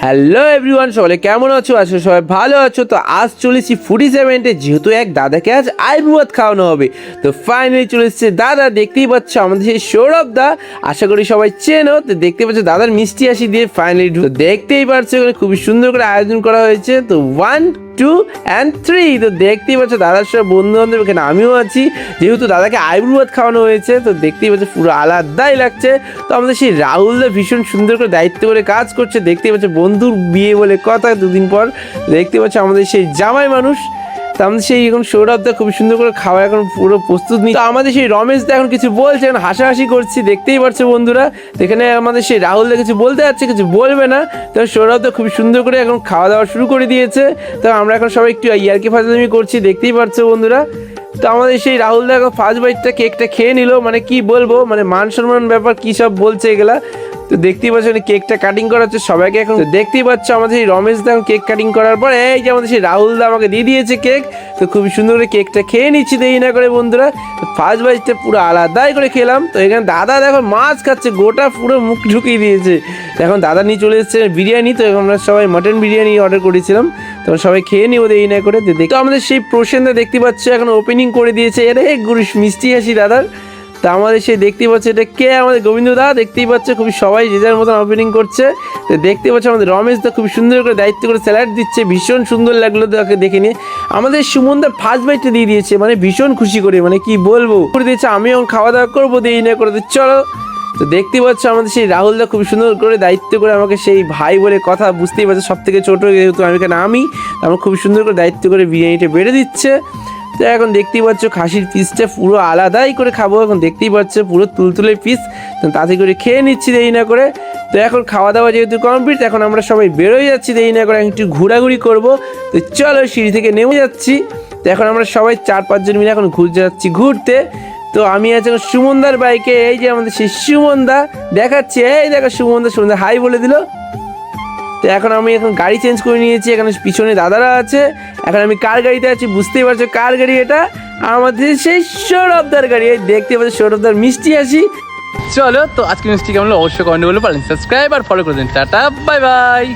Hello everyone, সকলে কেমন আছো? আছো সবাই ভালো আছো? তো আজ চলেছি ফুডি সেভেন্টে, যেহেতু এক দাদাকে আজ আইবুয়াত খাওয়ানো হবে। তো ফাইনালি চলে এসেছে দাদা। দেখতেই পাচ্ছ আমাদের সেই সৌরভ দা, আশা করি সবাই চেনো। তো দেখতে পাচ্ছ দাদার মিষ্টি হাসি দিয়ে ফাইনালি দেখতেই পাচ্ছ খুবই সুন্দর করে আয়োজন করা হয়েছে। তো 1, 2 and 3 তো দেখতেই পাচ্ছ দাদার সব বন্ধু বান্ধব, এখানে আমিও আছি। যেহেতু দাদাকে আইবুয়াত খাওয়ানো হয়েছে, তো দেখতেই পাচ্ছ পুরো আলাদাই লাগছে। তো আমাদের সেই রাহুলদা ভীষণ সুন্দর করে দায়িত্ব করে কাজ করছে। দেখতেই পাচ্ছ বন্ধুর বিয়ে বলে কথা, দুদিন পর দেখতে পাচ্ছ আমাদের সেই জামাই মানুষ। তো আমাদের সেই এখন সৌরভদা খুব সুন্দর করে খাওয়া এখন পুরো প্রস্তুত নিই। তো আমাদের সেই রমেশদা এখন কিছু বলছে, এখন হাসাহাসি করছি, দেখতেই পাচ্ছ বন্ধুরা। এখানে আমাদের সেই রাহুলদা কিছু বলতে যাচ্ছে, কিছু বলবে না। তো সৌরভদা খুব সুন্দর করে এখন খাওয়া দাওয়া শুরু করে দিয়েছে। তো আমরা এখন সবাই একটু ইয়ার্কি ফাজলামি করছি, দেখতেই পাচ্ছ বন্ধুরা। তো আমাদের সেই রাহুলদা এখন ফার্স্ট বাইটটা কেকটা খেয়ে নিল, মানে কি বলবো, মানে মান সম্মান ব্যাপার কী সব বলছে এগুলা। তো দেখতেই পাচ্ছ কেকটা কাটিং করা হচ্ছে সবাইকে। এখন দেখতেই পাচ্ছ আমাদের সেই রমেশ দা কেক কাটিং করার পর এই যে আমাদের সেই রাহুল দা আমাকে দিয়ে দিয়েছে কেক। তো খুবই সুন্দর করে কেকটা খেয়ে নিচ্ছি দেরি না করে বন্ধুরা। ফার্স্ট বাইটটা পুরো আলাদাই করে খেলাম। তো এখানে দাদা দেখো মাছ খাচ্ছে, গোটা পুরো মুখ ঢুকিয়ে দিয়েছে। এখন দাদা নিয়ে চলে এসেছে বিরিয়ানি। তো এখন আমরা সবাই মটন বিরিয়ানি অর্ডার করেছিলাম, তো সবাই খেয়ে নিব দেরি না করে। তো আমাদের সেই প্রসেনদা দেখতে পাচ্ছ এখন ওপেনিং করে দিয়েছে। এর গুরুশ মিষ্টি হাসি দাদার। তা আমাদের সে দেখতেই পাচ্ছে এটা কে, আমাদের গোবিন্দ দা। দেখতেই পাচ্ছে খুবই সবাই যে যার মতন ওপেনিং করছে। তো দেখতে পাচ্ছে আমাদের রমেশ দা খুব সুন্দর করে দায়িত্ব করে স্যালাড দিচ্ছে, ভীষণ সুন্দর লাগলো তাকে দেখে নিয়ে। আমাদের সুমন দা ফার্স্ট বাইটটা দিয়ে দিয়েছে, মানে ভীষণ খুশি করে, মানে কি বলবো করে দিয়েছে। আমি এখন খাওয়া দাওয়া করবো দেরি না করে, চলো। তো দেখতেই পাচ্ছ আমাদের সেই রাহুলদা খুব সুন্দর করে দায়িত্ব করে আমাকে সেই ভাই বলে কথা, বুঝতেই পারছে সব থেকে ছোটো যেহেতু আমি, এখানে আমি আমার খুব সুন্দর করে দায়িত্ব করে বিরিয়ানিটা বেড়ে দিচ্ছে। তো এখন দেখতেই পাচ্ছ খাসির পিসটা পুরো আলাদাই করে খাবো। এখন দেখতেই পাচ্ছ পুরো তুলতুলে পিস, তাতে করে খেয়ে নিচ্ছি দেরি না করে। তো এখন খাওয়া দাওয়া যেহেতু কমপ্লিট, এখন আমরা সবাই বেরোয় যাচ্ছি দেরি না করে, একটু ঘোরাঘুরি করবো। তো চলো সিঁড়ি থেকে নেমে যাচ্ছি। তো এখন আমরা সবাই 4-5 জন মিলে এখন যাচ্ছি ঘুরতে। তো আমি আছি এখন সুমনদার বাইকে। এই যে আমাদের সেই সুমনদা দেখাচ্ছে, এই দেখো সুমনদা হাই বলে দিল। তো এখন আমি গাড়ি চেঞ্জ করে নিয়েছি, এখানে পিছনে দাদারা আছে। এখন আমি কার গাড়িতে আছি বুঝতেই পারছো কার গাড়ি এটা, আমাদের সেই সৌরভদার গাড়ি। এই দেখতে পাচ্ছ সৌরভদার মিষ্টি হাসি। চলো, তো আজকে মিষ্টি কেমন অবশ্যই কমেন্ট বলে পারেন, সাবস্ক্রাইব আর ফলো করে দিন। Tata, bye bye.